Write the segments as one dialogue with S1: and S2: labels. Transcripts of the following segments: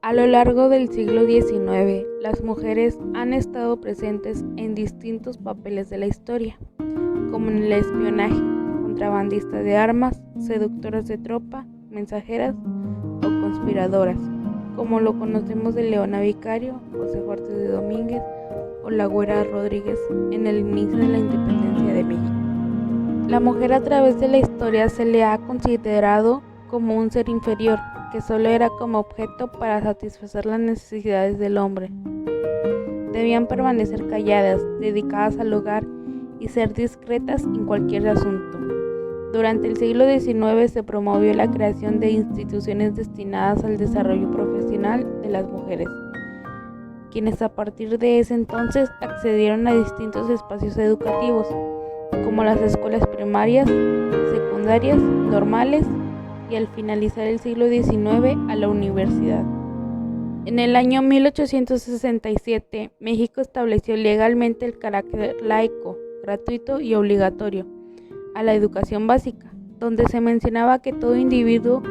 S1: A lo largo del siglo XIX, las mujeres han estado presentes en distintos papeles de la historia, como en el espionaje, contrabandistas de armas, seductoras de tropa, mensajeras o conspiradoras, como lo conocemos de Leona Vicario, José Fuertes de Domínguez o la Güera Rodríguez en el inicio de la independencia de México. La mujer a través de la historia se le ha considerado como un ser inferior, que solo era como objeto para satisfacer las necesidades del hombre. Debían permanecer calladas, dedicadas al hogar y ser discretas en cualquier asunto. Durante el siglo XIX se promovió la creación de instituciones destinadas al desarrollo profesional de las mujeres, quienes a partir de ese entonces accedieron a distintos espacios educativos, como las escuelas primarias, secundarias, normales y al finalizar el siglo XIX a la universidad. En el año 1867, México estableció legalmente el carácter laico, gratuito y obligatorio a la educación básica, donde se mencionaba que todo individuo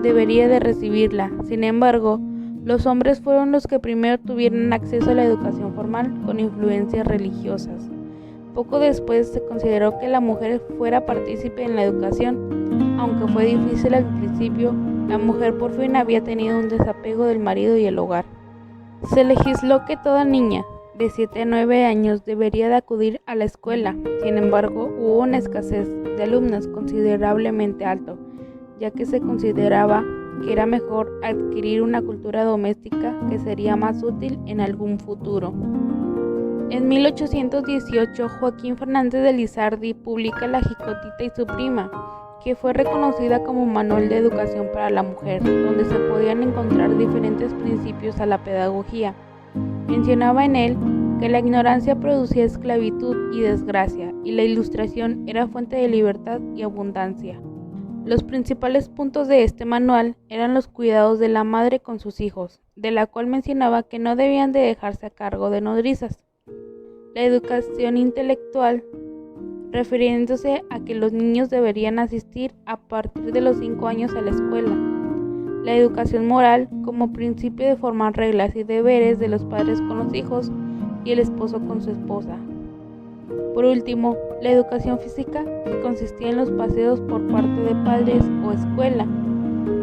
S1: debería de recibirla. Sin embargo, los hombres fueron los que primero tuvieron acceso a la educación formal con influencias religiosas. Poco después se consideró que la mujer fuera partícipe en la educación. Aunque fue difícil al principio, la mujer por fin había tenido un desapego del marido y el hogar. Se legisló que toda niña de 7 a 9 años debería de acudir a la escuela. Sin embargo, hubo una escasez de alumnas considerablemente alta, ya que se consideraba que era mejor adquirir una cultura doméstica que sería más útil en algún futuro. En 1818, Joaquín Fernández de Lizardi publica La Jicotita y su prima, que fue reconocida como manual de educación para la mujer, donde se podían encontrar diferentes principios a la pedagogía. Mencionaba en él que la ignorancia producía esclavitud y desgracia, y la ilustración era fuente de libertad y abundancia. Los principales puntos de este manual eran los cuidados de la madre con sus hijos, de la cual mencionaba que no debían de dejarse a cargo de nodrizas. La educación intelectual, refiriéndose a que los niños deberían asistir a partir de los 5 años a la escuela. La educación moral, como principio de formar reglas y deberes de los padres con los hijos y el esposo con su esposa. Por último, la educación física, que consistía en los paseos por parte de padres o escuela.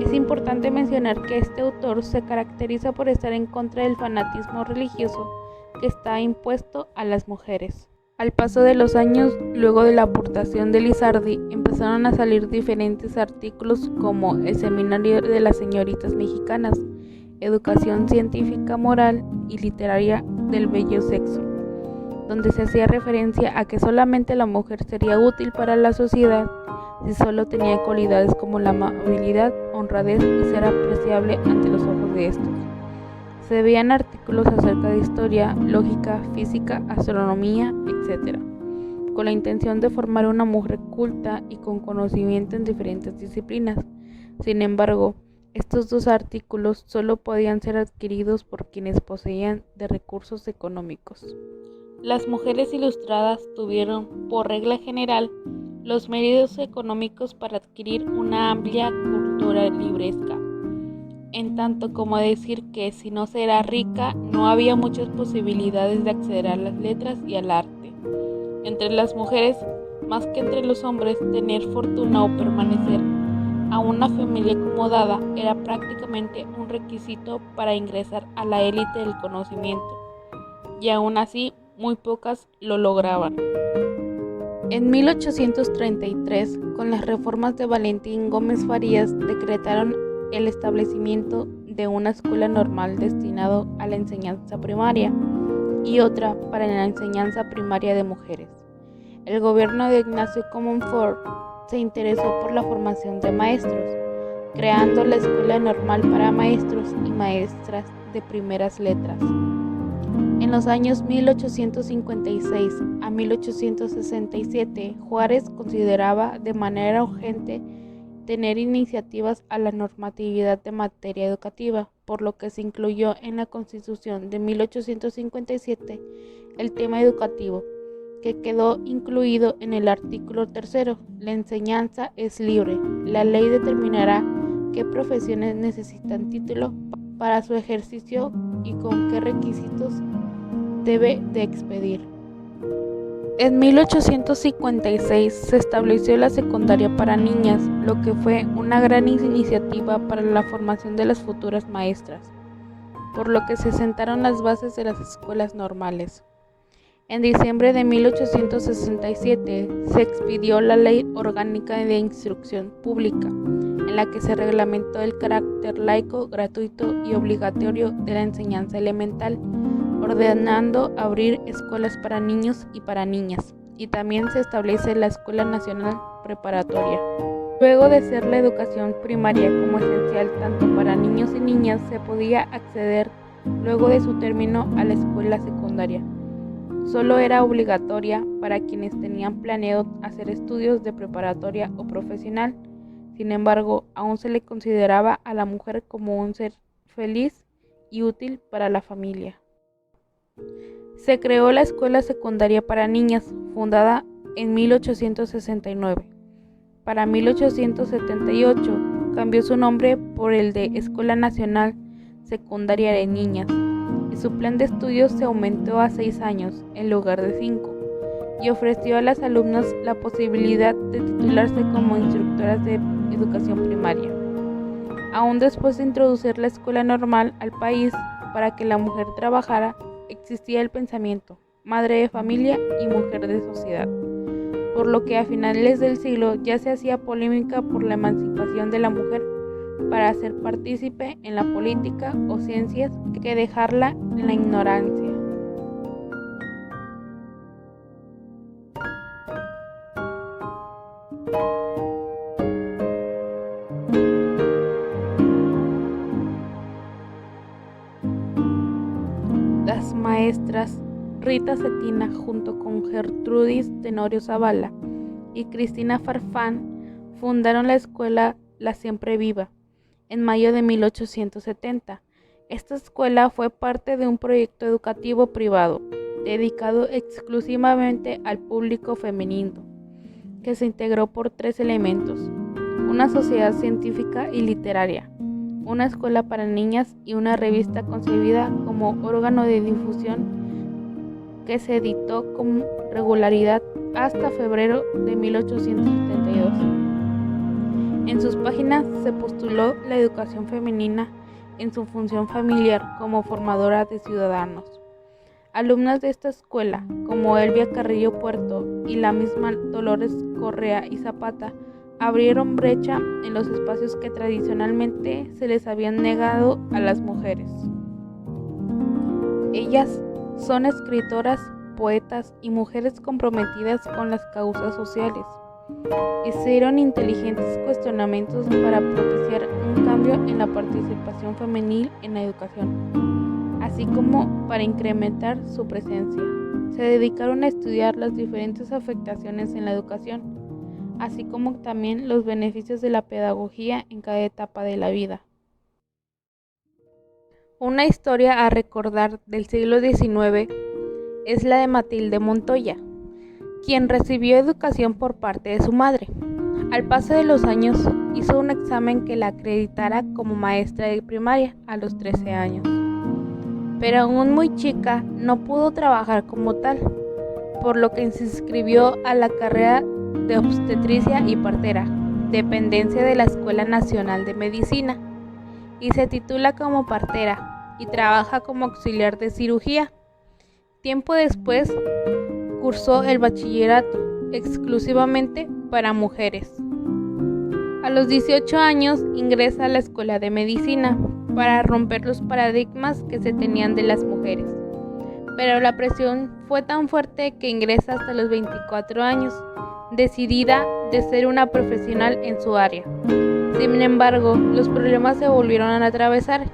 S1: Es importante mencionar que este autor se caracteriza por estar en contra del fanatismo religioso que está impuesto a las mujeres. Al paso de los años, luego de la aportación de Lizardi, empezaron a salir diferentes artículos como El Seminario de las Señoritas Mexicanas, Educación Científica, Moral y Literaria del Bello Sexo, donde se hacía referencia a que solamente la mujer sería útil para la sociedad si solo tenía cualidades como la amabilidad, honradez y ser apreciable ante los ojos de estos. Se veían artículos acerca de historia, lógica, física, astronomía, etc., con la intención de formar una mujer culta y con conocimiento en diferentes disciplinas. Sin embargo, estos dos artículos solo podían ser adquiridos por quienes poseían de recursos económicos. Las mujeres ilustradas tuvieron, por regla general, los medios económicos para adquirir una amplia cultura libresca, en tanto como decir que si no se era rica, no había muchas posibilidades de acceder a las letras y al arte. Entre las mujeres, más que entre los hombres, tener fortuna o permanecer a una familia acomodada era prácticamente un requisito para ingresar a la élite del conocimiento, y aún así, muy pocas lo lograban. En 1833, con las reformas de Valentín Gómez Farías, decretaron el establecimiento de una escuela normal destinado a la enseñanza primaria y otra para la enseñanza primaria de mujeres. El gobierno de Ignacio Comonfort se interesó por la formación de maestros, creando la Escuela Normal para Maestros y Maestras de Primeras Letras. En los años 1856 a 1867, Juárez consideraba de manera urgente tener iniciativas a la normatividad de materia educativa, por lo que se incluyó en la Constitución de 1857 el tema educativo, que quedó incluido en el artículo 3. La enseñanza es libre. La ley determinará qué profesiones necesitan título para su ejercicio y con qué requisitos debe de expedir. En 1856 se estableció la secundaria para niñas, lo que fue una gran iniciativa para la formación de las futuras maestras, por lo que se sentaron las bases de las escuelas normales. En diciembre de 1867 se expidió la Ley Orgánica de Instrucción Pública, en la que se reglamentó el carácter laico, gratuito y obligatorio de la enseñanza elemental, ordenando abrir escuelas para niños y para niñas, y también se establece la Escuela Nacional Preparatoria. Luego de ser la educación primaria como esencial tanto para niños y niñas, se podía acceder, luego de su término, a la escuela secundaria. Solo era obligatoria para quienes tenían planeado hacer estudios de preparatoria o profesional. Sin embargo, aún se le consideraba a la mujer como un ser feliz y útil para la familia. Se creó la Escuela Secundaria para Niñas, fundada en 1869. Para 1878 cambió su nombre por el de Escuela Nacional Secundaria de Niñas, y su plan de estudios se aumentó a 6 años en lugar de 5, y ofreció a las alumnas la posibilidad de titularse como instructoras de educación primaria. Aún después de introducir la escuela normal al país para que la mujer trabajara, existía el pensamiento madre de familia y mujer de sociedad, por lo que a finales del siglo ya se hacía polémica por la emancipación de la mujer para ser partícipe en la política o ciencias que dejarla en la ignorancia. Las maestras Rita Cetina, junto con Gertrudis Tenorio Zavala y Cristina Farfán, fundaron la escuela La Siempre Viva en mayo de 1870. Esta escuela fue parte de un proyecto educativo privado dedicado exclusivamente al público femenino, que se integró por 3 elementos: una sociedad científica y literaria, una escuela para niñas y una revista concebida como órgano de difusión que se editó con regularidad hasta febrero de 1872. En sus páginas se postuló la educación femenina en su función familiar como formadora de ciudadanos. Alumnas de esta escuela, como Elvia Carrillo Puerto y la misma Dolores Correa y Zapata, abrieron brecha en los espacios que tradicionalmente se les habían negado a las mujeres. Ellas son escritoras, poetas y mujeres comprometidas con las causas sociales. Hicieron inteligentes cuestionamientos para propiciar un cambio en la participación femenil en la educación, así como para incrementar su presencia. Se dedicaron a estudiar las diferentes afectaciones en la educación, así como también los beneficios de la pedagogía en cada etapa de la vida. Una historia a recordar del siglo XIX es la de Matilde Montoya, quien recibió educación por parte de su madre. Al paso de los años, hizo un examen que la acreditara como maestra de primaria a los 13 años. Pero aún muy chica, no pudo trabajar como tal, por lo que se inscribió a la carrera de obstetricia y partera, dependencia de la Escuela Nacional de Medicina, y se titula como partera y trabaja como auxiliar de cirugía. Tiempo después, cursó el bachillerato exclusivamente para mujeres. A los 18 años ingresa a la Escuela de Medicina para romper los paradigmas que se tenían de las mujeres, pero la presión fue tan fuerte que ingresa hasta los 24 años, decidida de ser una profesional en su área. Sin embargo, los problemas se volvieron a atravesar,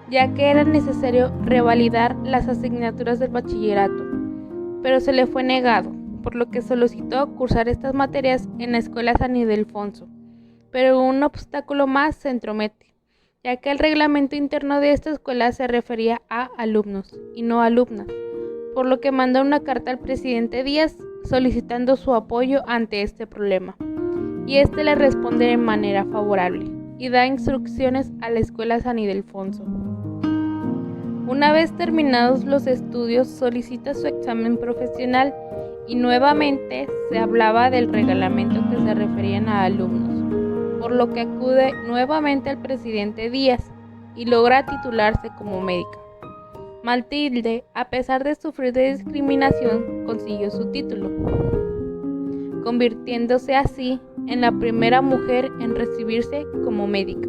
S1: ya que era necesario revalidar las asignaturas del bachillerato, pero se le fue negado, por lo que solicitó cursar estas materias en la Escuela San Ildefonso, pero un obstáculo más se entromete, ya que el reglamento interno de esta escuela se refería a alumnos y no alumnas, por lo que mandó una carta al presidente Díaz solicitando su apoyo ante este problema, y este le responde de manera favorable. y da instrucciones a la Escuela San Ildefonso. Una vez terminados los estudios, solicita su examen profesional y nuevamente se hablaba del reglamento que se referían a alumnos, por lo que acude nuevamente al presidente Díaz y logra titularse como médica. Matilde, a pesar de sufrir de discriminación, consiguió su título, convirtiéndose así en la primera mujer en recibirse como médica.